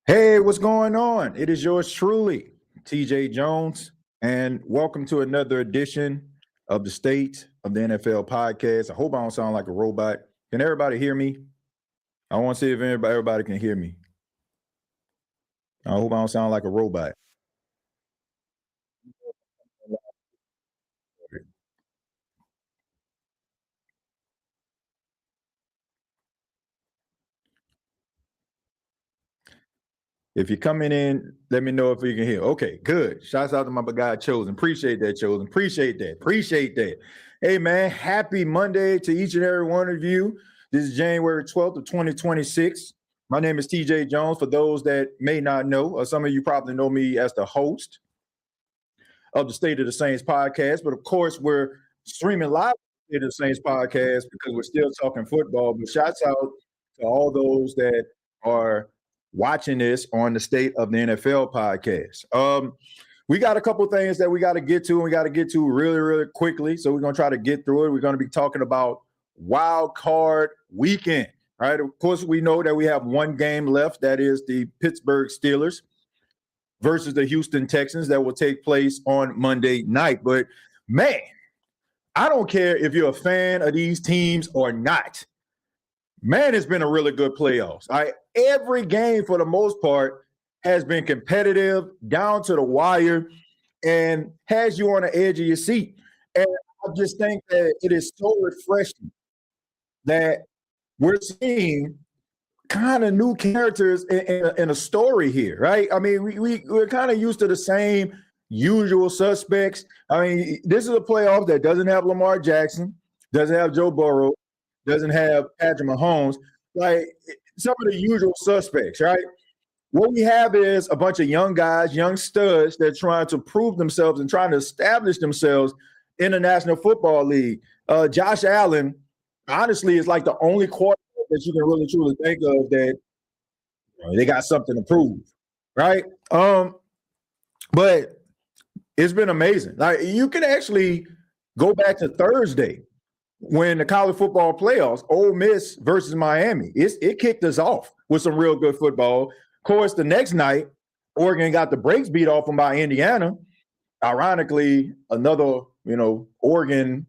Hey, what's going on? It is yours truly, TJ Jones, and welcome to another edition of the State of the NFL podcast. I hope I don't sound like a robot. Can everybody hear me? I want to see if everybody can hear me. I hope I don't sound like a robot. If you're coming in, let me know if you can hear. Okay, good. Shouts out to my guy Chosen. Appreciate that, Chosen. Appreciate that. Hey, man, happy Monday to each and every one of you. This is January 12th of 2026. My name is TJ Jones. For those that may not know, or some of you probably know me as the host of the State of the Saints podcast. But of course, we're streaming live the State of the Saints podcast because we're still talking football. But shouts out to all those that are watching this on the State of the NFL podcast. We got a couple things that we got to get to, and we got to get to really, really quickly. So we're going to try to get through it. We're going to be talking about wild card weekend, right? Of course, we know that we have one game left. That is the Pittsburgh Steelers versus the Houston Texans that will take place on Monday night. But, man, I don't care if you're a fan of these teams or not. Man, it's been a really good playoffs. Every game, for the most part, has been competitive, down to the wire, and has you on the edge of your seat. And I just think that it is so refreshing that we're seeing kind of new characters in a story here, right? I mean, we're kind of used to the same usual suspects. I mean, this is a playoff that doesn't have Lamar Jackson, doesn't have Joe Burrow, doesn't have Patrick Mahomes, like some of the usual suspects, right? What we have is a bunch of young guys, young studs that are trying to prove themselves and trying to establish themselves in the National Football League. Josh Allen, honestly, is like the only quarterback that you can really truly think of that they got something to prove, right? But it's been amazing. Like, you can actually go back to Thursday when the college football playoffs, Ole Miss versus Miami, it kicked us off with some real good football. Of course, the next night, Oregon got the brakes beat off them by Indiana. Ironically, another, Oregon,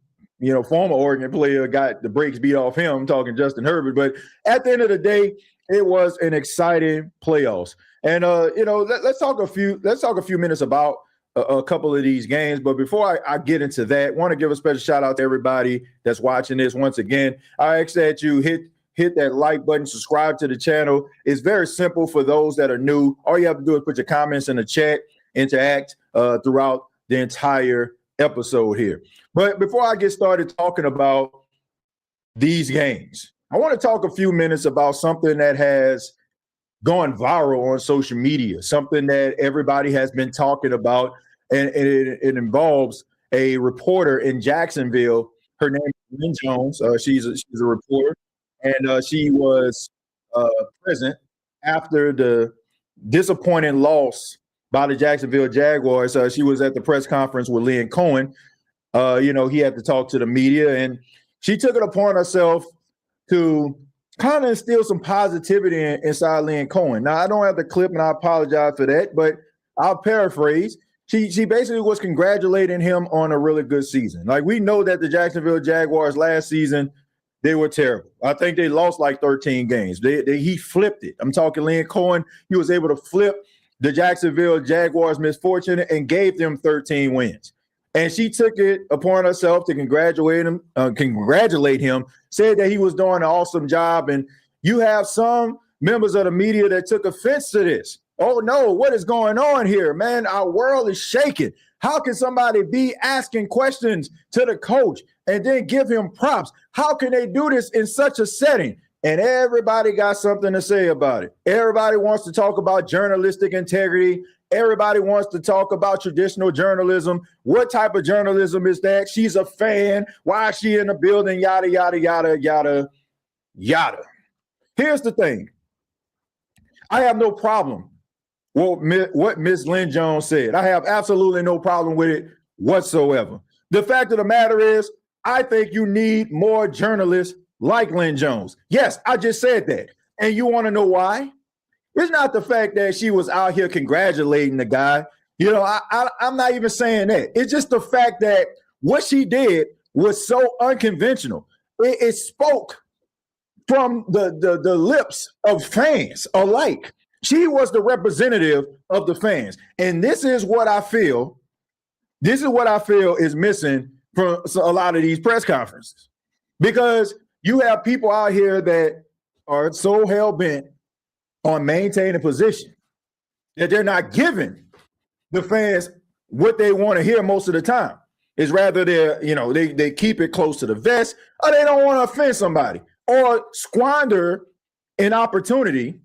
former Oregon player got the brakes beat off him, talking Justin Herbert. But at the end of the day, it was an exciting playoffs. And let's talk a few minutes about a couple of these games. But before I get into that, I want to give a special shout out to everybody that's watching this. Once again, I ask that you hit that like button, subscribe to the channel. It's very simple for those that are new. All you have to do is put your comments in the chat, interact throughout the entire episode here. But before I get started talking about these games, I want to talk a few minutes about something that has gone viral on social media, something that everybody has been talking about, and it involves a reporter in Jacksonville. Her name is Lynn Jones. She's a reporter, and she was present after the disappointing loss by the Jacksonville Jaguars. She was at the press conference with Lynn Cohen. He had to talk to the media, and she took it upon herself to kind of instill some positivity inside Lynn Cohen. Now, I don't have the clip, and I apologize for that, but I'll paraphrase. She basically was congratulating him on a really good season. Like, we know that the Jacksonville Jaguars last season, they were terrible. I think they lost like 13 games. He flipped it. I'm talking Lynn Cohen. He was able to flip the Jacksonville Jaguars' misfortune and gave them 13 wins. And she took it upon herself to congratulate him, said that he was doing an awesome job. And you have some members of the media that took offense to this. Oh, no, what is going on here, man? Our world is shaking. How can somebody be asking questions to the coach and then give him props? How can they do this in such a setting? And everybody got something to say about it. Everybody wants to talk about journalistic integrity. Everybody wants to talk about traditional journalism. What type of journalism is that? She's a fan. Why is she in the building? Yada, yada, yada, yada, yada. Here's the thing. I have no problem with what Ms. Lynn Jones said. I have absolutely no problem with it whatsoever. The fact of the matter is, I think you need more journalists like Lynn Jones. Yes, I just said that. And you want to know why? It's not the fact that she was out here congratulating the guy. You know, I'm not even saying that. It's just the fact that what she did was so unconventional. It spoke from the lips of fans alike. She was the representative of the fans. And this is what I feel is missing from a lot of these press conferences. Because you have people out here that are so hell-bent on maintaining position that they're not giving the fans what they want to hear most of the time. Is rather they keep it close to the vest, or they don't want to offend somebody or squander an opportunity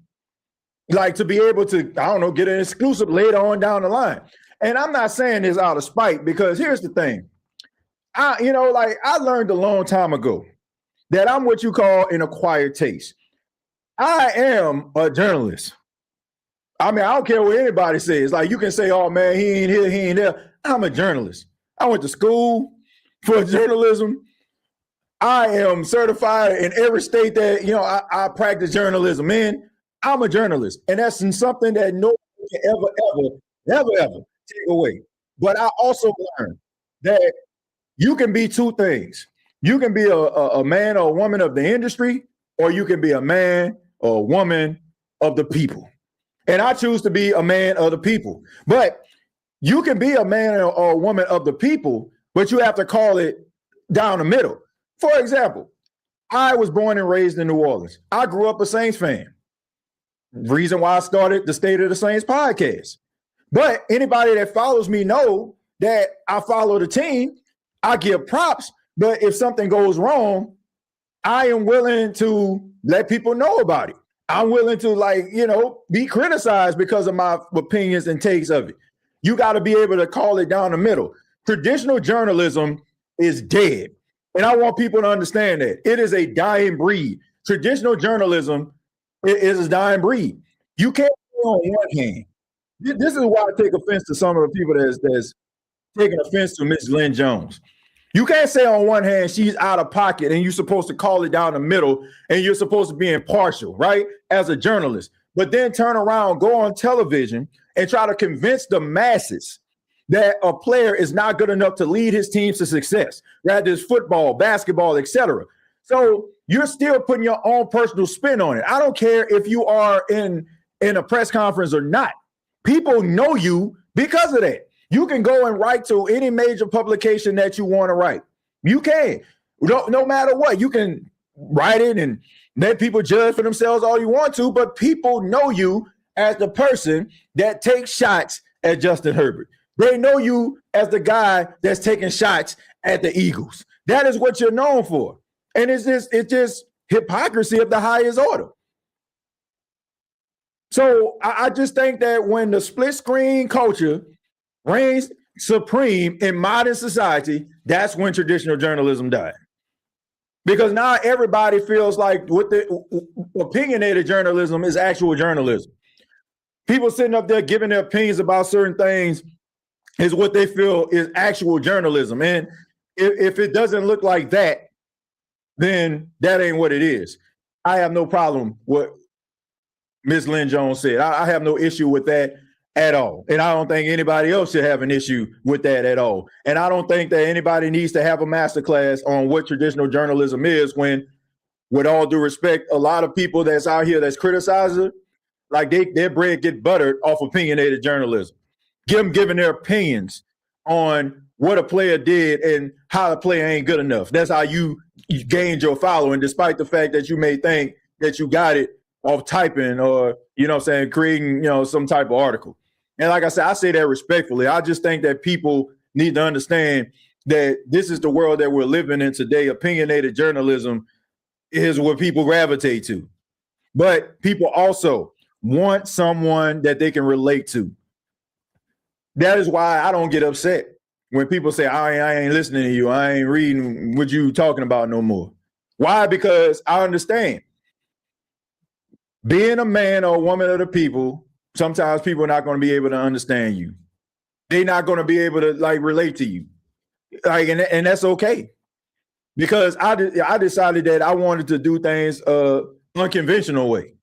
like to be able to, I don't know, get an exclusive later on down the line. And I'm not saying this out of spite, because here's the thing. I learned a long time ago that I'm what you call an acquired taste. I am a journalist. I mean, I don't care what anybody says. Like, you can say, oh man, he ain't here, he ain't there. I'm a journalist. I went to school for journalism. I am certified in every state that, I practice journalism in. I'm a journalist. And that's something that no one can ever take away. But I also learned that you can be two things. You can be a man or a woman of the industry, or you can be a man or a woman of the people. And I choose to be a man of the people. But you can be a man or a woman of the people, but you have to call it down the middle. For example, I was born and raised in New Orleans. I grew up a Saints fan. Reason why I started the State of the Saints podcast. But anybody that follows me know that I follow the team. I give props. But if something goes wrong, I am willing to let people know about it. I'm willing to be criticized because of my opinions and takes of it. You got to be able to call it down the middle. Traditional journalism is dead. And I want people to understand that. It is a dying breed. Traditional journalism is a dying breed. You can't say on one hand. This is why I take offense to some of the people that's taking offense to Miss Lynn Jones. You can't say on one hand she's out of pocket and you're supposed to call it down the middle and you're supposed to be impartial, right, as a journalist. But then turn around, go on television and try to convince the masses that a player is not good enough to lead his team to success, rather it's football, basketball, etc. So you're still putting your own personal spin on it. I don't care if you are in a press conference or not. People know you because of that. You can go and write to any major publication that you want to write. You can. No matter what. You can write it and let people judge for themselves all you want to, but people know you as the person that takes shots at Justin Herbert. They know you as the guy that's taking shots at the Eagles. That is what you're known for. And it's just hypocrisy of the highest order. So I just think that when the split screen culture reigns supreme in modern society, that's when traditional journalism died. Because now everybody feels like what the opinionated journalism is actual journalism. People sitting up there giving their opinions about certain things is what they feel is actual journalism. And if it doesn't look like that, then that ain't what it is. I have no problem with Ms. Lynn Jones said. I have no issue with that at all. And I don't think anybody else should have an issue with that at all. And I don't think that anybody needs to have a masterclass on what traditional journalism is when, with all due respect, a lot of people that's out here that's criticizing, like their bread get buttered off opinionated journalism. Them giving their opinions on what a player did and how a player ain't good enough. That's how you gained your following, despite the fact that you may think that you got it off typing or, creating, some type of article. And like I said, I say that respectfully. I just think that people need to understand that this is the world that we're living in today. Opinionated journalism is what people gravitate to. But people also want someone that they can relate to. That is why I don't get upset when people say, I ain't listening to you. I ain't reading what you talking about no more. Why? Because I understand. Being a man or a woman of the people, sometimes people are not going to be able to understand you. They're not going to be able to relate to you. And that's okay. Because I decided that I wanted to do things unconventional way.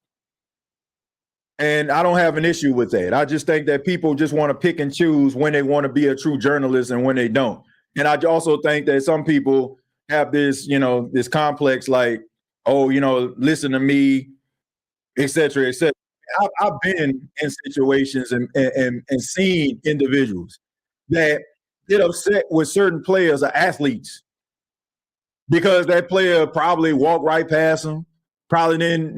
And I don't have an issue with that. I just think that people just want to pick and choose when they want to be a true journalist and when they don't. And I also think that some people have this, this complex like, oh, listen to me, et cetera, et cetera. I've been in situations and seen individuals that get upset with certain players or athletes because that player probably walked right past them, probably didn't,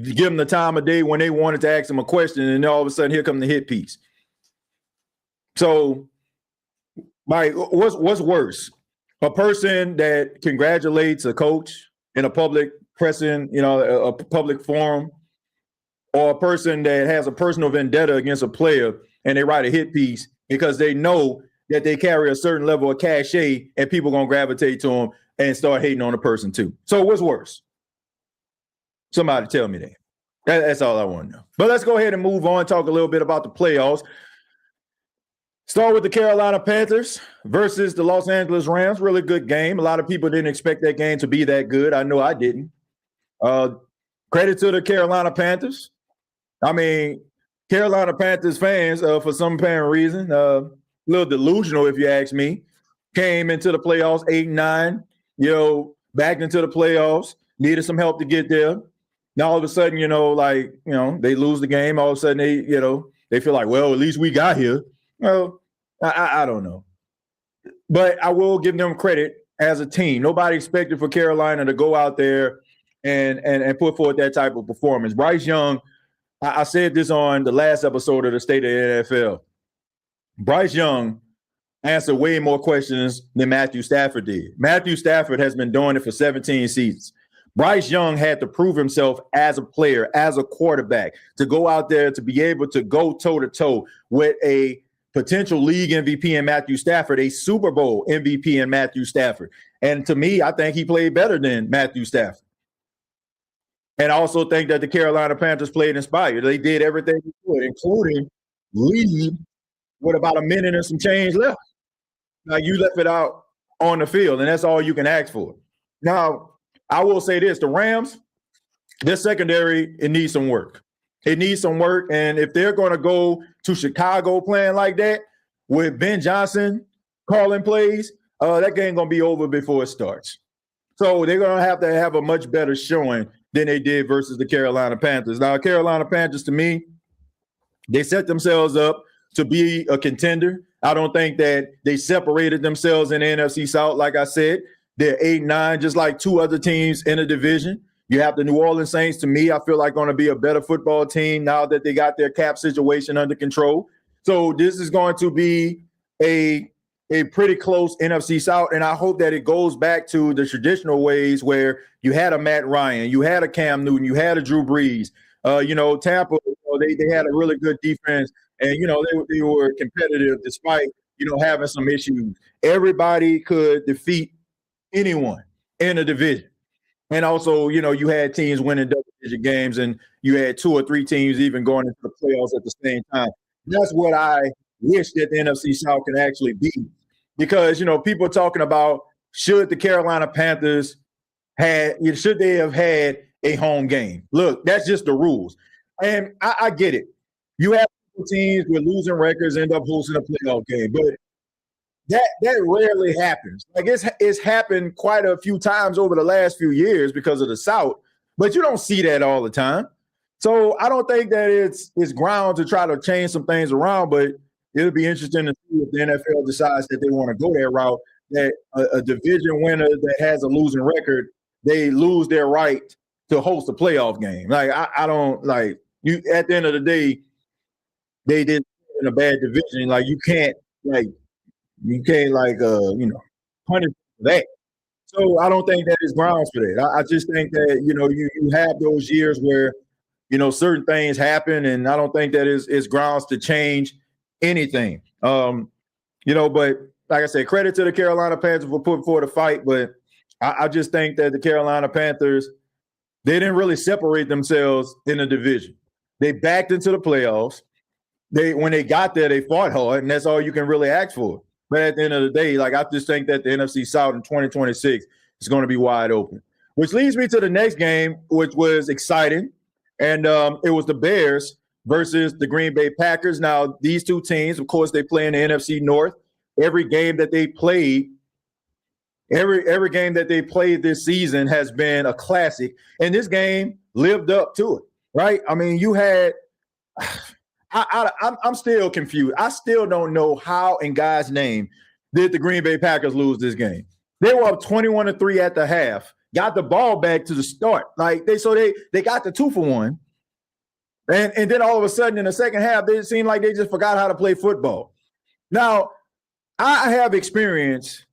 give them the time of day when they wanted to ask them a question, and then all of a sudden here come the hit piece. So, Mike, what's worse? A person that congratulates a coach in a public pressing, a public forum, or a person that has a personal vendetta against a player and they write a hit piece because they know that they carry a certain level of cachet and people going to gravitate to them and start hating on the person too. So what's worse? Somebody tell me that. That's all I want to know. But let's go ahead and move on, talk a little bit about the playoffs. Start with the Carolina Panthers versus the Los Angeles Rams. Really good game. A lot of people didn't expect that game to be that good. I know I didn't. Credit to the Carolina Panthers. I mean, Carolina Panthers fans, for some apparent reason, a little delusional if you ask me, came into the playoffs 8-9, backed into the playoffs, needed some help to get there. Now all of a sudden, they lose the game. All of a sudden they feel like, well, at least we got here. Well, I don't know. But I will give them credit as a team. Nobody expected for Carolina to go out there and put forth that type of performance. Bryce Young, I said this on the last episode of the State of the NFL. Bryce Young answered way more questions than Matthew Stafford did. Matthew Stafford has been doing it for 17 seasons. Bryce Young had to prove himself as a player, as a quarterback, to go out there to be able to go toe-to-toe with a potential league MVP in Matthew Stafford, a Super Bowl MVP in Matthew Stafford. And to me, I think he played better than Matthew Stafford. And I also think that the Carolina Panthers played inspired. They did everything they could, including lead with about a minute and some change left. Now, you left it out on the field, and that's all you can ask for. Now, I will say this. The Rams, their secondary, it needs some work. It needs some work, and if they're going to go to Chicago playing like that with Ben Johnson calling plays, that game going to be over before it starts. So they're going to have a much better showing than they did versus the Carolina Panthers. Now, Carolina Panthers, to me, they set themselves up to be a contender. I don't think that they separated themselves in the NFC South. Like I said, they're 8-9, just like two other teams in the division. You have the New Orleans Saints, to me, I feel like going to be a better football team now that they got their cap situation under control. So this is going to be a pretty close NFC South, and I hope that it goes back to the traditional ways where you had a Matt Ryan, you had a Cam Newton, you had a Drew Brees. Tampa, they had a really good defense, and, they were competitive despite, having some issues. Everybody could defeat anyone in the division. And also, you had teams winning double-digit games, and you had two or three teams even going into the playoffs at the same time. That's what I wish that the NFC South can actually be. Because, people are talking about should the Carolina Panthers should they have had a home game? Look, that's just the rules. And I get it. You have teams with losing records end up hosting a playoff game, but that rarely happens. Like it's happened quite a few times over the last few years because of the South, but you don't see that all the time. So I don't think that it's ground to try to change some things around, but it'll be interesting to see if the NFL decides that they want to go that route, that a division winner that has a losing record, they lose their right to host a playoff game. Like, I don't like you at the end of the day, they did in a bad division. Like you can't punish for that. So I don't think that is grounds for that. I just think that, you have those years where, certain things happen, and I don't think that is grounds to change anything. But like I said, credit to the Carolina Panthers for putting forward a fight, but I just think that the Carolina Panthers, they didn't really separate themselves in the division. They backed into the playoffs. When they got there, they fought hard, and that's all you can really ask for. But at the end of the day, I just think that the NFC South in 2026 is going to be wide open. Which leads me to the next game, which was exciting, and it was the Bears versus the Green Bay Packers. Now, these two teams, of course, they play in the NFC North. Every game that they played, every game that they played this season has been a classic. And this game lived up to it, right? I mean, you had I'm still confused. I still don't know how in God's name did the Green Bay Packers lose this game. They were up 21-3 at the half, got the ball back to the start. Like they got the 2-for-1. And then all of a sudden in the second half, it seemed like they just forgot how to play football. Now, I have experience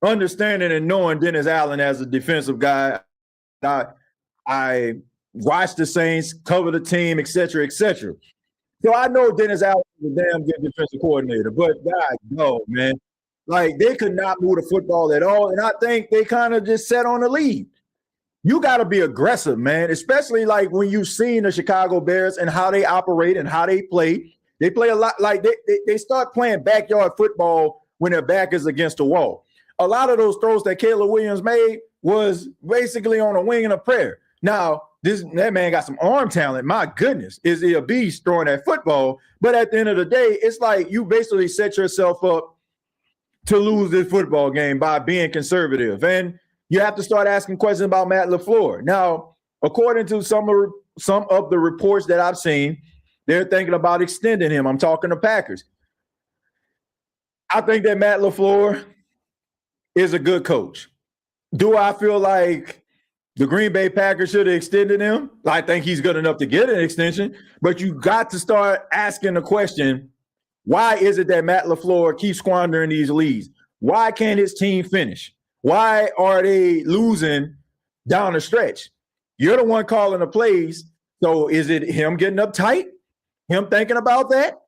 understanding and knowing Dennis Allen as a defensive guy. I watched the Saints, cover the team, et cetera, et cetera. So I know Dennis Allen is a damn good defensive coordinator, but God, no, man. Like, they could not move the football at all, and I think they kind of just sat on the lead. You got to be aggressive, man, especially like when you've seen the Chicago Bears and how they operate and how they play. They play a lot like they start playing backyard football when their back is against the wall. A lot of those throws that Caleb Williams made was basically on a wing and a prayer. Now, that man got some arm talent. My goodness, is he a beast throwing that football? But at the end of the day, it's like you basically set yourself up to lose this football game by being conservative. And you have to start asking questions about Matt LaFleur. Now, according to some of the reports that I've seen, they're thinking about extending him. I'm talking to Packers. I think that Matt LaFleur is a good coach. Do I feel like the Green Bay Packers should have extended him? I think he's good enough to get an extension, but you got to start asking the question, why is it that Matt LaFleur keeps squandering these leads? Why can't his team finish? Why are they losing down the stretch? You're the one calling the plays. So is it him getting uptight? Him thinking about that?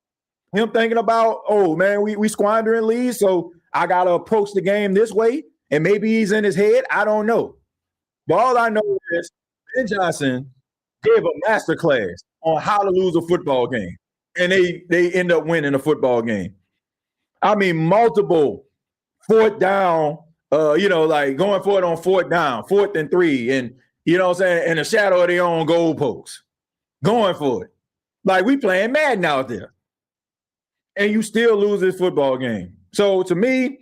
Him thinking about, oh, man, we squandering leads, so I got to approach the game this way? And maybe he's in his head. I don't know. But all I know is Ben Johnson gave a masterclass on how to lose a football game. And they end up winning a football game. I mean, multiple fourth down, like going for it on fourth down, 4th and 3, and, you know what I'm saying, in the shadow of their own goalposts, going for it. Like, we playing Madden out there. And you still lose this football game. So, to me,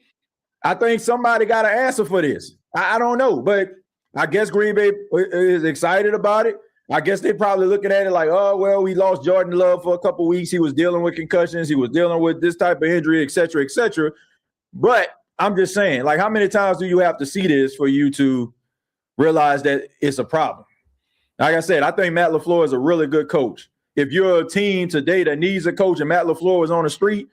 I think somebody got to answer for this. I don't know, but I guess Green Bay is excited about it. I guess they're probably looking at it like, oh, well, we lost Jordan Love for a couple of weeks. He was dealing with concussions. He was dealing with this type of injury, et cetera, et cetera. But I'm just saying, like, how many times do you have to see this for you to realize that it's a problem? Like I said, I think Matt LaFleur is a really good coach. If you're a team today that needs a coach and Matt LaFleur is on the street,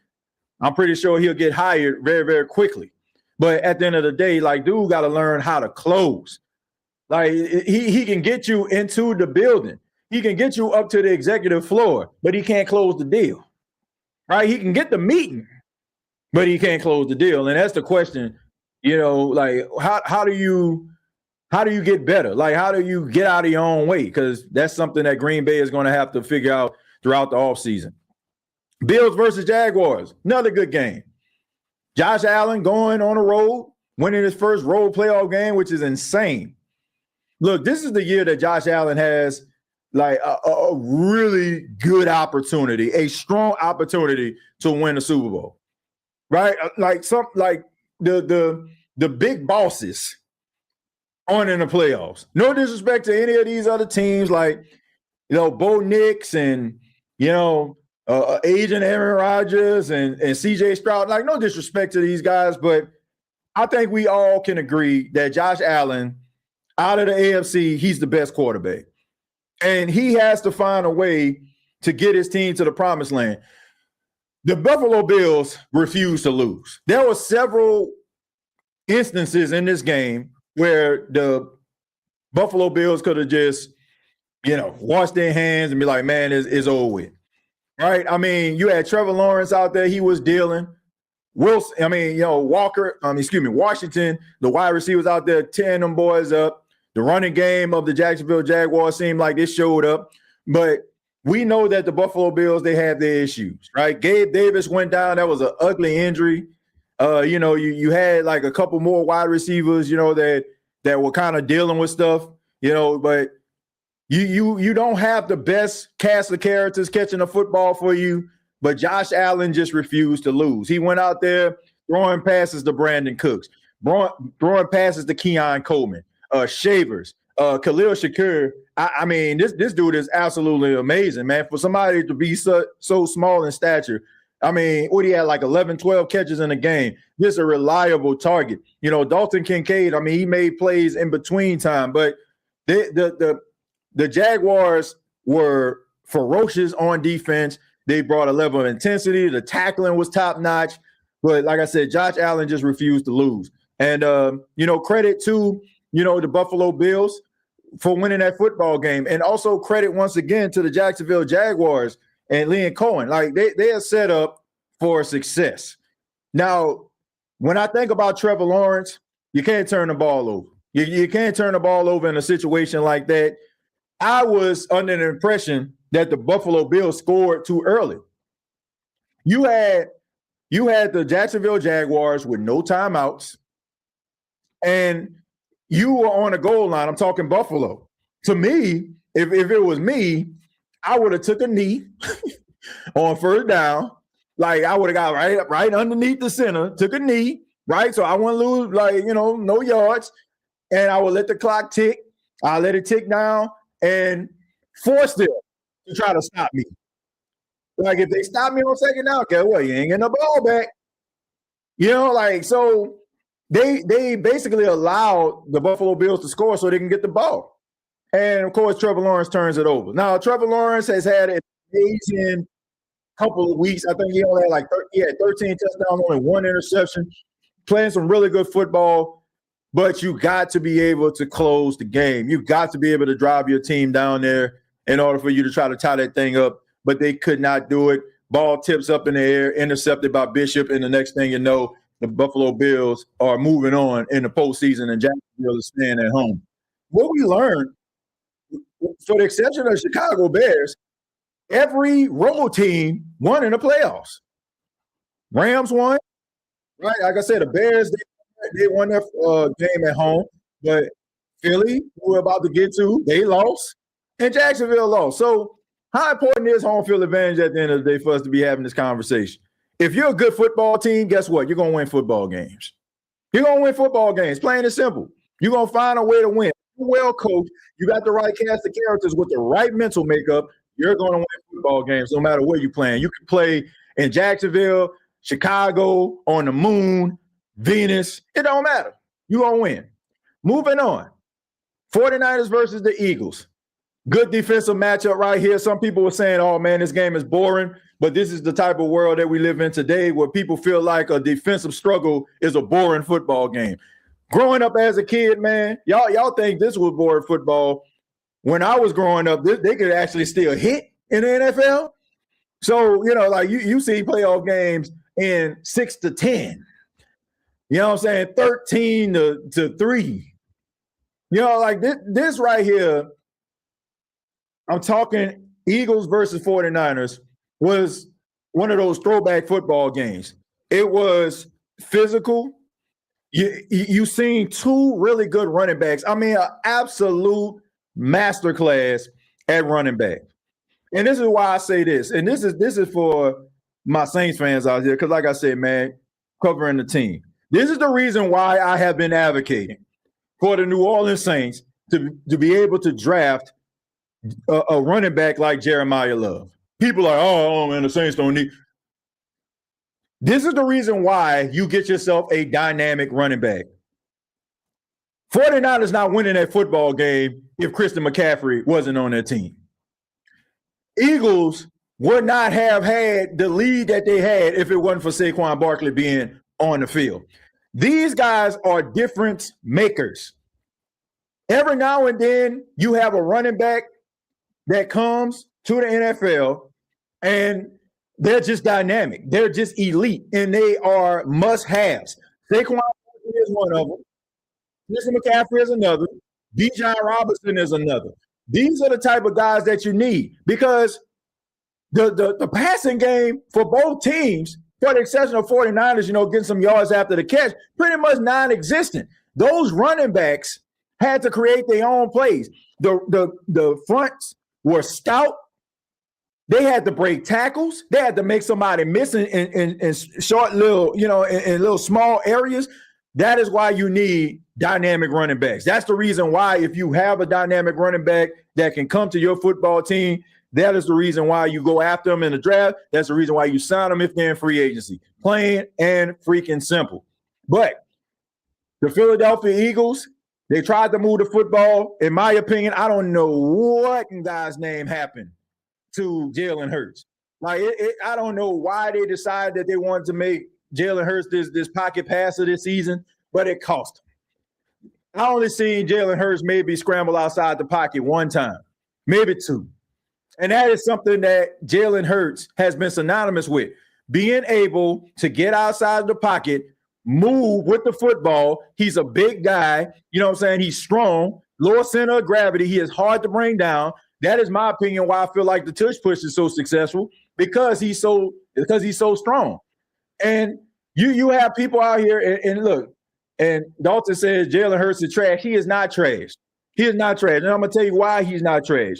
I'm pretty sure he'll get hired very, very quickly. But at the end of the day, like, dude got to learn how to close. Like, he can get you into the building. He can get you up to the executive floor, but he can't close the deal, right? He can get the meeting, but he can't close the deal. And that's the question, like, how do you get better? Like, how do you get out of your own way? Because that's something that Green Bay is going to have to figure out throughout the offseason. Bills versus Jaguars, another good game. Josh Allen going on the road, winning his first road playoff game, which is insane. Look, this is the year that Josh Allen has like a really good opportunity, a strong opportunity to win the Super Bowl, right? Like the big bosses aren't in the playoffs. No disrespect to any of these other teams, like Bo Nix and Agent Aaron Rodgers and CJ Stroud. Like, no disrespect to these guys, but I think we all can agree that Josh Allen, out of the AFC, he's the best quarterback. And he has to find a way to get his team to the promised land. The Buffalo Bills refuse to lose. There were several instances in this game where the Buffalo Bills could have just, washed their hands and be like, man, it's over with. Right? I mean, you had Trevor Lawrence out there. He was dealing. Washington, the wide receivers out there tearing them boys up. The running game of the Jacksonville Jaguars seemed like it showed up. But we know that the Buffalo Bills, they have their issues, right? Gabe Davis went down. That was an ugly injury. You had like a couple more wide receivers, that were kind of dealing with stuff, but You don't have the best cast of characters catching a football for you, but Josh Allen just refused to lose. He went out there throwing passes to Brandon Cooks, throwing passes to Keon Coleman, Shavers, Khalil Shakir. I mean, this dude is absolutely amazing, man. For somebody to be so small in stature, I mean, what he had like 11, 12 catches in a game. Just a reliable target. You know, Dalton Kincaid, I mean, he made plays in between time, but the Jaguars were ferocious on defense. They brought a level of intensity. The tackling was top notch. But like I said, Josh Allen just refused to lose. And, credit to, the Buffalo Bills for winning that football game. And also credit once again to the Jacksonville Jaguars and Liam Cohen. Like they are set up for success. Now, when I think about Trevor Lawrence, you can't turn the ball over. You can't turn the ball over in a situation like that. I was under the impression that the Buffalo Bills scored too early. You had the Jacksonville Jaguars with no timeouts, and you were on a goal line. I'm talking Buffalo. To me, if it was me, I would have took a knee on first down. Like I would have got right underneath the center, took a knee, right? So I wouldn't lose, no yards. And I would let the clock tick. I let it tick down and force them to try to stop me. Like if they stop me on second down, okay, well, you ain't getting the ball back. So they basically allowed the Buffalo Bills to score so they can get the ball. And of course, Trevor Lawrence turns it over. Now, Trevor Lawrence has had an amazing couple of weeks. I think he only had 13 touchdowns, only one interception, playing some really good football. But you got to be able to close the game. You got to be able to drive your team down there in order for you to try to tie that thing up. But they could not do it. Ball tips up in the air, intercepted by Bishop, and the next thing you know, the Buffalo Bills are moving on in the postseason, and Jacksonville is staying at home. What we learned, for the exception of Chicago Bears, every road team won in the playoffs. Rams won, right? Like I said, the Bears, they won their game at home, but Philly, who we're about to get to, they lost, and Jacksonville lost. So how important is home field advantage at the end of the day for us to be having this conversation? If you're a good football team, guess what? You're going to win football games. You're going to win football games, plain and simple. You're going to find a way to win. You're well coached. You got the right cast of characters with the right mental makeup. You're going to win football games no matter where you're playing. You can play in Jacksonville, Chicago, on the moon, Venus. It don't matter. You're going to win. Moving on. 49ers versus the Eagles. Good defensive matchup right here. Some people were saying, oh, man, this game is boring. But this is the type of world that we live in today where people feel like a defensive struggle is a boring football game. Growing up as a kid, man, y'all think this was boring football. When I was growing up, they could actually still hit in the NFL. So, you see playoff games in 6-10. You know what I'm saying? 13-3. This right here, I'm talking Eagles versus 49ers, was one of those throwback football games. It was physical. You seen two really good running backs. I mean, an absolute masterclass at running back. And this is why I say this. And this is for my Saints fans out here, because like I said, man, covering the team. This is the reason why I have been advocating for the New Orleans Saints to be able to draft a running back like Jeremiah Love. People are, oh, man, the Saints don't need. This is the reason why you get yourself a dynamic running back. 49ers not winning that football game if Christian McCaffrey wasn't on their team. Eagles would not have had the lead that they had if it wasn't for Saquon Barkley being on the field. These guys are difference makers. Every now and then you have a running back that comes to the NFL and they're just dynamic. They're just elite, and they are must-haves. Saquon is one of them. Christian McCaffrey is another. Bijan Robinson is another. These are the type of guys that you need because the passing game for both teams, for the exception of 49ers, getting some yards after the catch, pretty much non-existent. Those running backs had to create their own plays. The fronts were stout. They had to break tackles. They had to make somebody miss in short little, in little small areas. That is why you need dynamic running backs. That's the reason why if you have a dynamic running back that can come to your football team, that is the reason why you go after them in the draft. That's the reason why you sign them if they're in free agency. Plain and freaking simple. But the Philadelphia Eagles, they tried to move the football. In my opinion, I don't know what in God's name happened to Jalen Hurts. I don't know why they decided that they wanted to make Jalen Hurts this pocket passer this season, but it cost them. I only seen Jalen Hurts maybe scramble outside the pocket one time, maybe two. And that is something that Jalen Hurts has been synonymous with, being able to get outside the pocket, move with the football. He's a big guy. You know what I'm saying? He's strong, lower center of gravity. He is hard to bring down. That is my opinion why I feel like the tush push is so successful, because he's so strong. And you have people out here and look, and Dalton says Jalen Hurts is trash. He is not trash. He is not trash. And I'm going to tell you why he's not trash.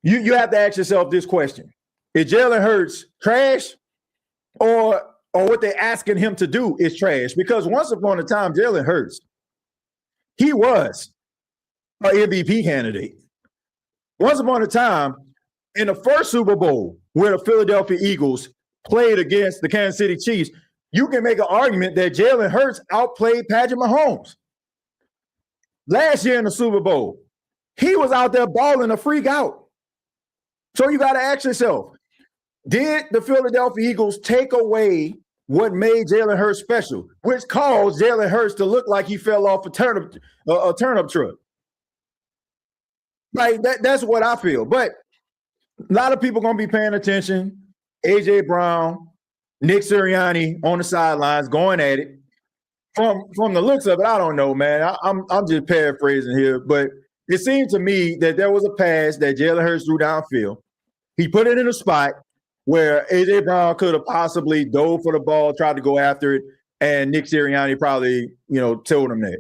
You have to ask yourself this question. Is Jalen Hurts trash or what they're asking him to do is trash? Because once upon a time, Jalen Hurts, he was an MVP candidate. Once upon a time, in the first Super Bowl where the Philadelphia Eagles played against the Kansas City Chiefs, you can make an argument that Jalen Hurts outplayed Patrick Mahomes. Last year in the Super Bowl, he was out there balling a freak out. So you got to ask yourself, did the Philadelphia Eagles take away what made Jalen Hurts special, which caused Jalen Hurts to look like he fell off a turnip truck? Like that's what I feel. But a lot of people going to be paying attention. A.J. Brown, Nick Sirianni on the sidelines going at it. From the looks of it, I don't know, man. I'm just paraphrasing here, but it seemed to me that there was a pass that Jalen Hurts threw downfield. He put it in a spot where A.J. Brown could have possibly dove for the ball, tried to go after it, and Nick Sirianni probably, told him that.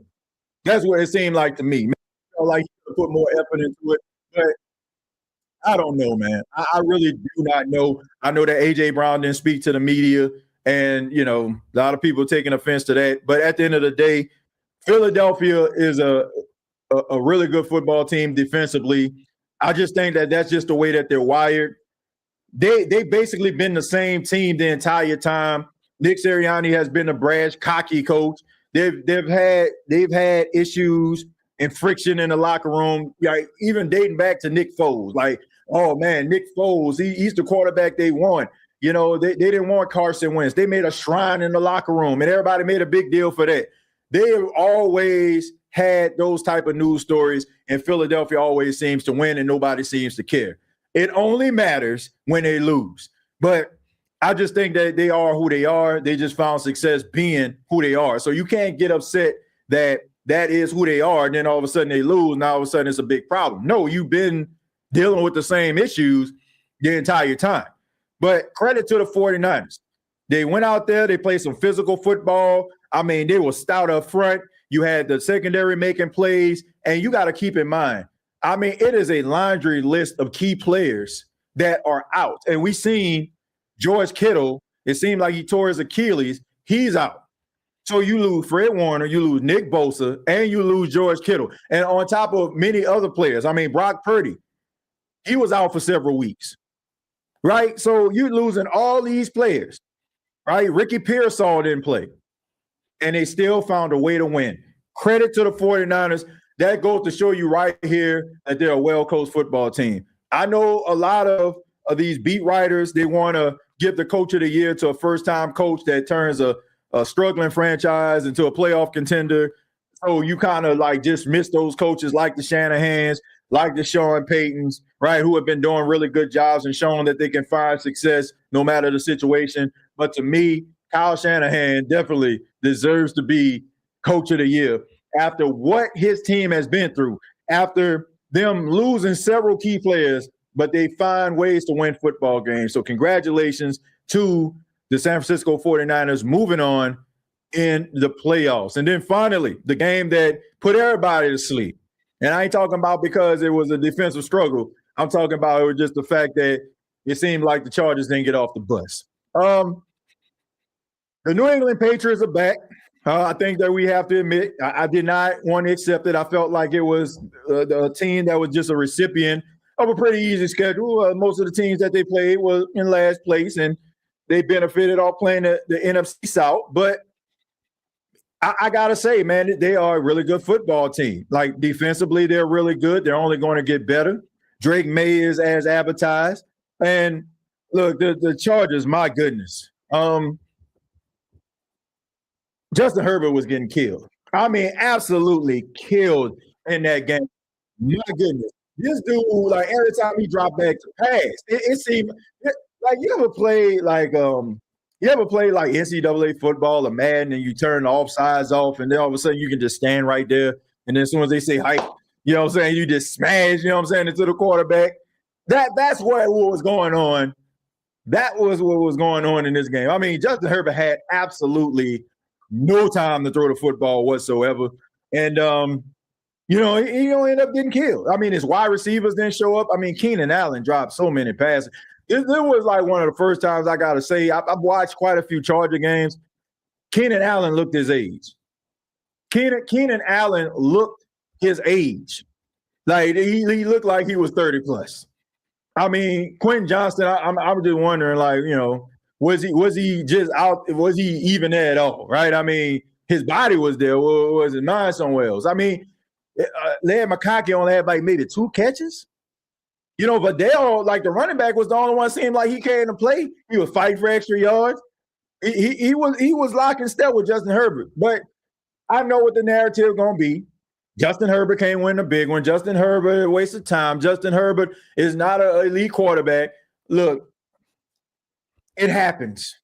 That's what it seemed like to me. Maybe, like he could put more effort into it, but I don't know, man. I really do not know. I know that A.J. Brown didn't speak to the media, and, a lot of people taking offense to that. But at the end of the day, Philadelphia is a really good football team defensively. I just think that that's just the way that they're wired. They basically been the same team the entire time. Nick Sirianni has been a brash, cocky coach. They've had issues and friction in the locker room, like even dating back to Nick Foles. Like, oh man, Nick Foles, he's the quarterback they want. They didn't want Carson Wentz. They made a shrine in the locker room, and everybody made a big deal for that. They have always had those type of news stories, and Philadelphia always seems to win, and nobody seems to care. It only matters when they lose. But I just think that they are who they are. They just found success being who they are. So you can't get upset that is who they are, and then all of a sudden they lose, now all of a sudden it's a big problem. No, you've been dealing with the same issues the entire time. But credit to the 49ers. They went out there, they played some physical football. I mean, they were stout up front. You had the secondary making plays, and you got to keep in mind, I mean, it is a laundry list of key players that are out. And we seen George Kittle, it seemed like he tore his Achilles. He's out. So you lose Fred Warner, you lose Nick Bosa, and you lose George Kittle. And on top of many other players, I mean, Brock Purdy, he was out for several weeks, right? So you're losing all these players, right? Ricky Pearsall didn't play, and they still found a way to win. Credit to the 49ers. That goes to show you right here that they're a well-coached football team. I know a lot of these beat writers, they want to give the coach of the year to a first-time coach that turns a struggling franchise into a playoff contender. So you kind of like just miss those coaches like the Shanahans, like the Sean Paytons, right, who have been doing really good jobs and showing that they can find success no matter the situation. But to me, Kyle Shanahan definitely deserves to be coach of the year after what his team has been through, after them losing several key players, but they find ways to win football games. So congratulations to the San Francisco 49ers moving on in the playoffs. And then finally, the game that put everybody to sleep. And I ain't talking about because it was a defensive struggle. I'm talking about it was just the fact that it seemed like the Chargers didn't get off the bus. The New England Patriots are back. I think that we have to admit, I did not want to accept it. I felt like it was a team that was just a recipient of a pretty easy schedule. Most of the teams that they played were in last place, and they benefited off playing the NFC South. But I got to say, man, they are a really good football team. Like defensively, they're really good. They're only going to get better. Drake May is as advertised. And look, the Chargers, my goodness. Justin Herbert was getting killed. I mean, absolutely killed in that game. My goodness. This dude, like every time he dropped back to pass, it seemed like you ever play like NCAA football or Madden and you turn the offsides off and then all of a sudden you can just stand right there. And then as soon as they say hike, you know what I'm saying, you just smash, you know what I'm saying, into the quarterback. That's what was going on. That was what was going on in this game. I mean, Justin Herbert had absolutely no time to throw the football whatsoever. And, he ended up getting killed. I mean, his wide receivers didn't show up. I mean, Keenan Allen dropped so many passes. This was like one of the first times I got to say, I've watched quite a few Charger games. Keenan Allen looked his age. Keenan Allen looked his age. Like, he looked like he was 30 plus. I mean, Quentin Johnston, I'm just wondering, like, was he just out? Was he even there at all? Right? I mean, his body was there. Was his mind somewhere else? I mean, Larry McConkey only had like maybe 2 catches. But they all, like, the running back was the only one seemed like he came to play. He was fighting for extra yards. He was lock and step with Justin Herbert. But I know what the narrative is going to be. Justin Herbert can't win the big one. Justin Herbert a waste of time. Justin Herbert is not an elite quarterback. Look, it happens.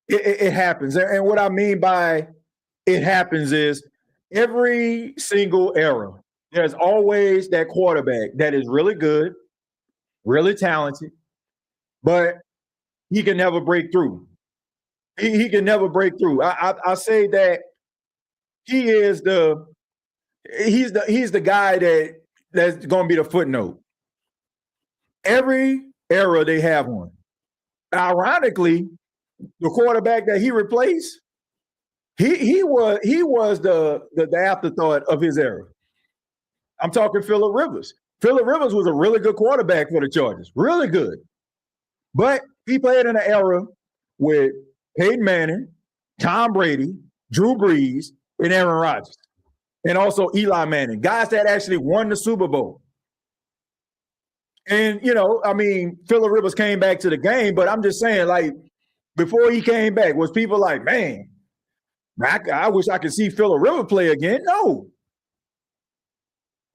It happens. And what I mean by it happens is every single era, there's always that quarterback that is really good, really talented, but he can never break through. He can never break through. I say that he's the guy that's going to be the footnote. Every era they have one. Ironically, the quarterback that he replaced, he was the afterthought of his era. I'm talking Phillip Rivers. Phillip Rivers was a really good quarterback for the Chargers, really good. But he played in an era with Peyton Manning, Tom Brady, Drew Brees, and Aaron Rodgers, and also Eli Manning, guys that actually won the Super Bowl. And, Phillip Rivers came back to the game, but I'm just saying, like, before he came back, was people like, man, I wish I could see Phillip Rivers play again? No.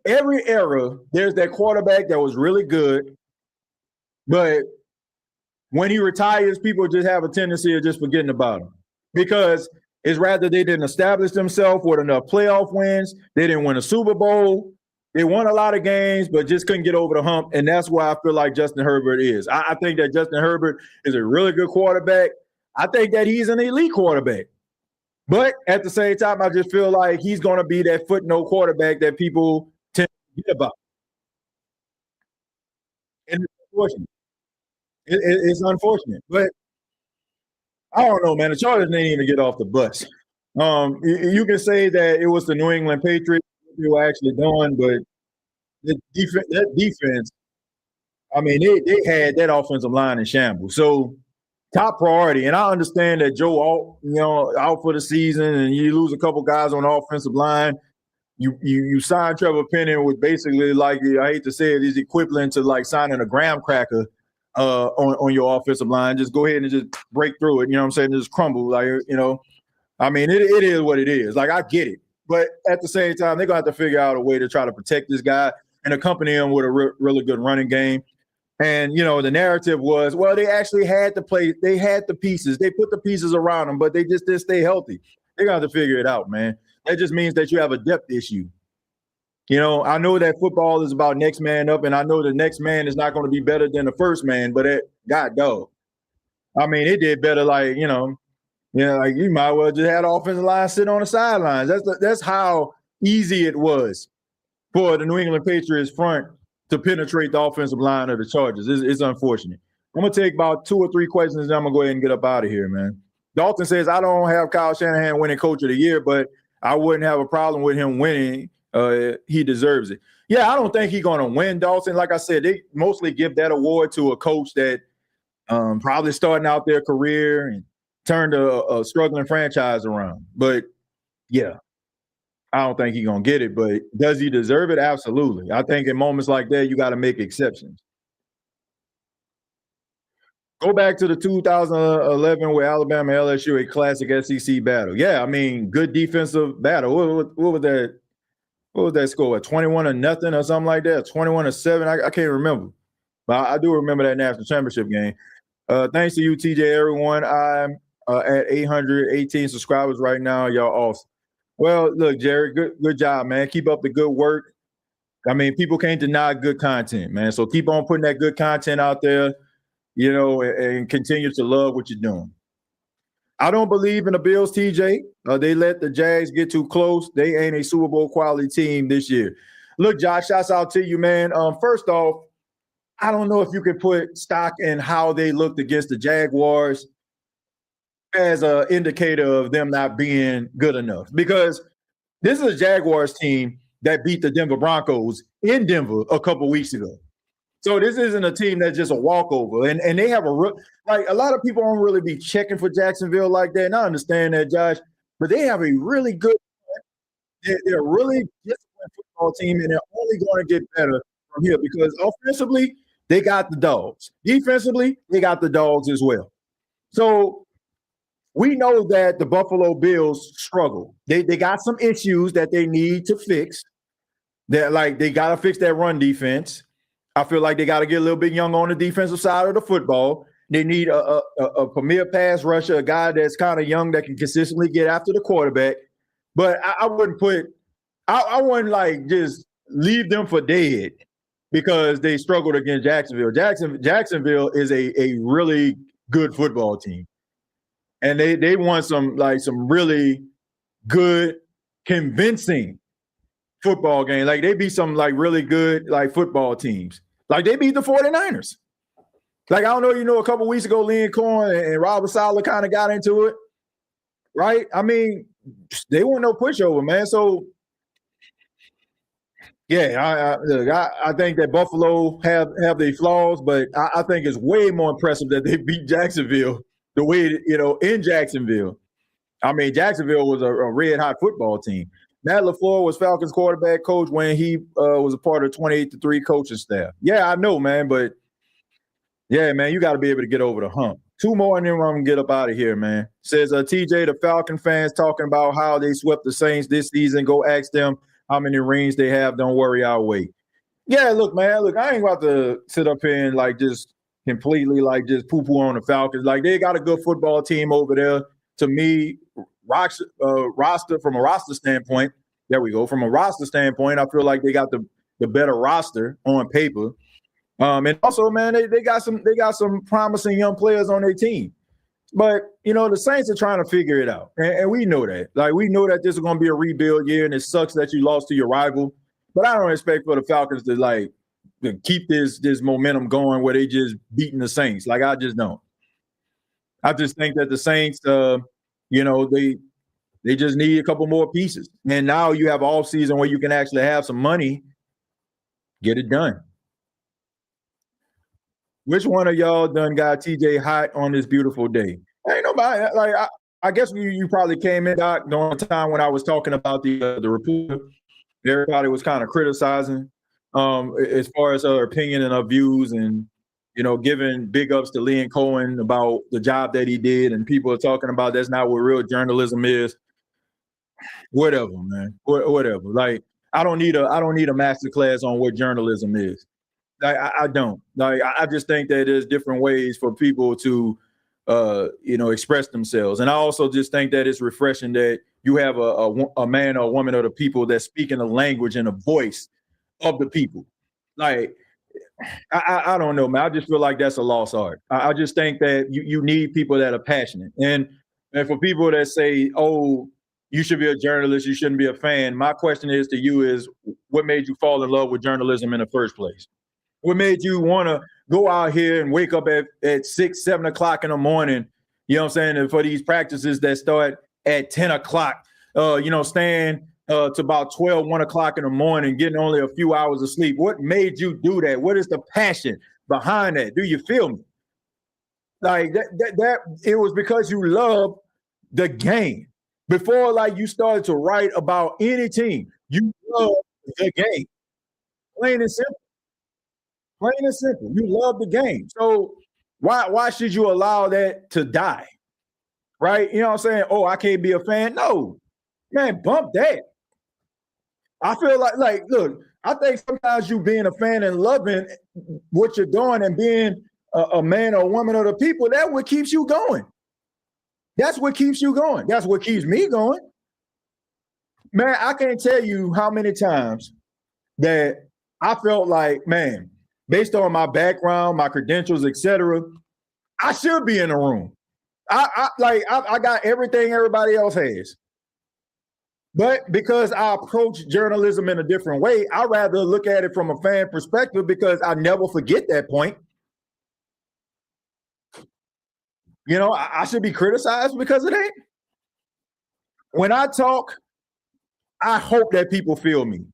Every era, there's that quarterback that was really good, but when he retires, people just have a tendency of just forgetting about him because it's rather they didn't establish themselves with enough playoff wins. They didn't win a Super Bowl. They won a lot of games, but just couldn't get over the hump, and that's why I feel like Justin Herbert is. I think that Justin Herbert is a really good quarterback. I think that he's an elite quarterback. But at the same time, I just feel like he's going to be that footnote quarterback that people tend to forget about. And it's unfortunate. It's unfortunate. But I don't know, man. The Chargers didn't even get off the bus. You can say that it was the New England Patriots they were actually doing, but that defense, I mean, they had that offensive line in shambles. So top priority, and I understand that Joe out for the season, and you lose a couple guys on the offensive line. You sign Trevor Penning with basically, like, I hate to say it, is equivalent to like signing a graham cracker on your offensive line. Just go ahead and just break through it. You know what I'm saying? Just crumble, like, I mean, it is what it is. Like, I get it. But at the same time, they're going to have to figure out a way to try to protect this guy and accompany him with a really good running game. And, the narrative was, well, they actually had to play. They had the pieces. They put the pieces around them, but they just didn't stay healthy. They're going to have to figure it out, man. That just means that you have a depth issue. I know that football is about next man up, and I know the next man is not going to be better than the first man, but God dog. I mean, they did better, like, Yeah, like you might well just had the offensive line sit on the sidelines. That's how easy it was for the New England Patriots front to penetrate the offensive line of the Chargers. It's unfortunate. I'm gonna take about 2 or 3 questions, and I'm gonna go ahead and get up out of here, man. Dalton says, I don't have Kyle Shanahan winning coach of the year, but I wouldn't have a problem with him winning. He deserves it. Yeah, I don't think he's gonna win, Dalton. Like I said, they mostly give that award to a coach that probably starting out their career and turned a struggling franchise around. But yeah, I don't think he's gonna get it. But does he deserve it? Absolutely. I think in moments like that, you got to make exceptions. Go back to the 2011 with Alabama LSU, a classic SEC battle. Yeah, I mean, good defensive battle. What was that? What was that score? 21-0 or something like that? 21-7. I can't remember. But I do remember that national championship game. Thanks to you, TJ, everyone. I'm at 818 subscribers right now. Y'all awesome. Well, look, Jared, good job, man. Keep up the good work. I mean, people can't deny good content, man. So keep on putting that good content out there, and continue to love what you're doing. I don't believe in the Bills, TJ. They let the Jags get too close. They ain't a Super Bowl quality team this year. Look, Josh, shouts out to you, man. First off, I don't know if you could put stock in how they looked against the Jaguars as an indicator of them not being good enough, because this is a Jaguars team that beat the Denver Broncos in Denver a couple weeks ago. So this isn't a team that's just a walkover. And they have a lot of people don't really be checking for Jacksonville like that. And I understand that, Josh, but they have a really good, they're a really disciplined football team, and they're only going to get better from here because offensively, they got the dogs. Defensively, they got the dogs as well. So we know that the Buffalo Bills struggle. They got some issues that they need to fix. They got to fix that run defense. I feel like they got to get a little bit young on the defensive side of the football. They need a premier pass rusher, a guy that's kind of young that can consistently get after the quarterback. But I wouldn't just leave them for dead because they struggled against Jacksonville. Jacksonville is a really good football team. And they won some really good, convincing football games. Like they beat some really good football teams. Like they beat the 49ers. Like, I don't know, a couple weeks ago, Liam Cohen and Robert Saleh kind of got into it, right? I mean, they weren't no pushover, man. So, yeah, I think that Buffalo have their flaws, but I think it's way more impressive that they beat Jacksonville the way, in Jacksonville. I mean, Jacksonville was a red-hot football team. Matt LaFleur was Falcons quarterback coach when he was a part of 28-3 coaching staff. Yeah, I know, man, but yeah, man, you got to be able to get over the hump. 2 more and then I'm going to get up out of here, man. Says TJ, the Falcon fans talking about how they swept the Saints this season. Go ask them how many rings they have. Don't worry, I'll wait. Yeah, look, man, I ain't about to sit up here and just completely just poo-poo on the Falcons. They got a good football team over there. To me, roster from a roster standpoint, there we go. From a roster standpoint, I feel like they got the better roster on paper. And also, man, they got some promising young players on their team. But, the Saints are trying to figure it out. And we know that. We know that this is going to be a rebuild year, and it sucks that you lost to your rival. But I don't expect for the Falcons to keep this momentum going where they just beating the Saints. I just don't. I just think that the Saints, they just need a couple more pieces. And now you have off season where you can actually have some money, get it done. Which one of y'all done got TJ hot on this beautiful day? Ain't nobody. I guess you probably came in, Doc, during the time when I was talking about the report. Everybody was kind of criticizing as far as her opinion and her views, and giving big ups to Liam Cohen about the job that he did, and people are talking about that's not what real journalism is. Whatever, man. Whatever. I don't need a master class on what journalism is. I don't. I just think that there's different ways for people to express themselves. And I also just think that it's refreshing that you have a man or a woman of the people that's speaking the language and the voice of the people. I don't know, man. I just feel like that's a lost art. I just think that you need people that are passionate. And And for people that say, oh, you should be a journalist, you shouldn't be a fan, my question is to you is, what made you fall in love with journalism in the first place? What made you want to go out here and wake up at 6, 7 o'clock in the morning, you know what I'm saying, and for these practices that start at 10 o'clock, staying to about 12, 1 o'clock in the morning, getting only a few hours of sleep? What made you do that? What is the passion behind that? Do you feel me? Like that it was because you love the game. Before, like, you started to write about any team, you love the game. Plain and simple. Plain and simple. You love the game. So why should you allow that to die? Right? You know what I'm saying? Oh, I can't be a fan. No, man, bump that. I feel like, look, I think sometimes you being a fan and loving what you're doing and being a man or a woman of the people, that's what keeps you going. That's what keeps you going. That's what keeps me going. Man, I can't tell you how many times that I felt like, man, based on my background, my credentials, etc., I should be in the room. I got everything everybody else has. But because I approach journalism in a different way, I rather look at it from a fan perspective because I never forget that point. You know, I should be criticized because of that. When I talk, I hope that people feel me.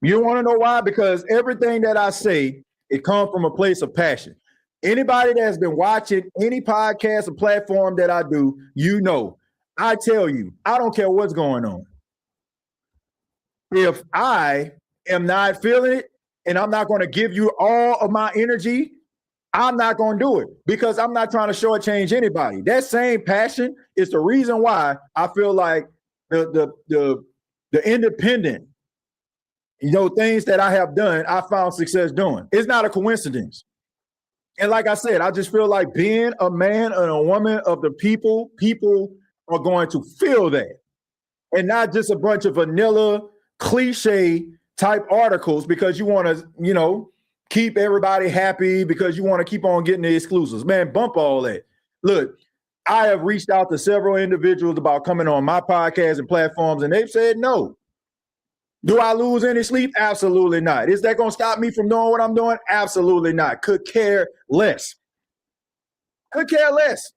You want to know why? Because everything that I say, it comes from a place of passion. Anybody that's been watching any podcast or platform that I do, you know, I tell you, I don't care what's going on. If I am not feeling it and I'm not going to give you all of my energy, I'm not going to do it because I'm not trying to shortchange anybody. That same passion is the reason why I feel like the independent, things that I have done, I found success doing. It's not a coincidence. And like I said, I just feel like being a man and a woman of the people are going to feel that. And not just a bunch of vanilla cliche type articles because you want to, keep everybody happy because you want to keep on getting the exclusives. Man, bump all that. Look, I have reached out to several individuals about coming on my podcast and platforms, and they've said no. Do I lose any sleep? Absolutely not. Is that going to stop me from doing what I'm doing? Absolutely not. Could care less. Could care less.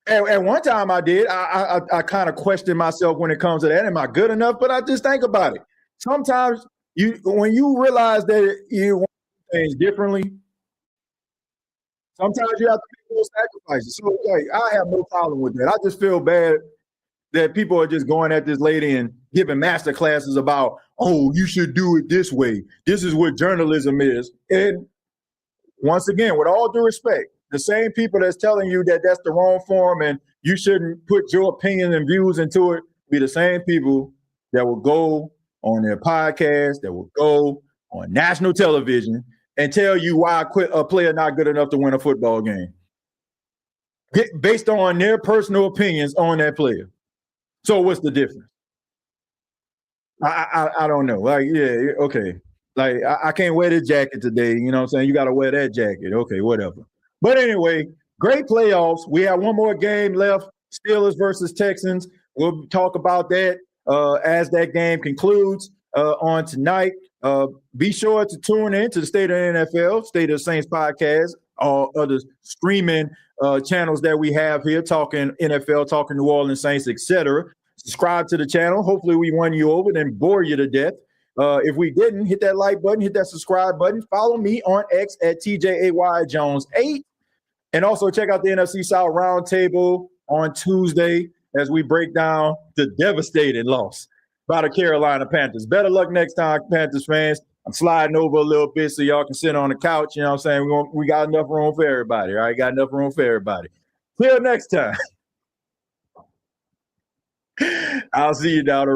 And one time I did. I kind of questioned myself when it comes to that. Am I good enough? But I just think about it. Sometimes when you realize that you want things differently, sometimes you have to make those sacrifices. So I have no problem with that. I just feel bad that people are just going at this lady and giving master classes about, oh, you should do it this way. This is what journalism is. And once again, with all due respect, the same people that's telling you that that's the wrong form and you shouldn't put your opinion and views into it be the same people that will go on their podcast, that will go on national television and tell you why a player not good enough to win a football game based on their personal opinions on that player. So what's the difference? I don't know. Like, yeah, okay. Like, I can't wear this jacket today. You know what I'm saying? You got to wear that jacket. Okay, whatever. But anyway, great playoffs. We have one more game left, Steelers versus Texans. We'll talk about that as that game concludes on tonight. Be sure to tune in to the State of the NFL, State of the Saints podcast, all other streaming channels that we have here, talking NFL, talking New Orleans Saints, etc. Subscribe to the channel. Hopefully we won you over and bore you to death. If we didn't, hit that like button, hit that subscribe button. Follow me on X at TJAYJones8. And also check out the NFC South Roundtable on Tuesday as we break down the devastating loss by the Carolina Panthers. Better luck next time, Panthers fans. I'm sliding over a little bit so y'all can sit on the couch. You know what I'm saying? We got enough room for everybody. All right, got enough room for everybody. Till next time. I'll see you down the road.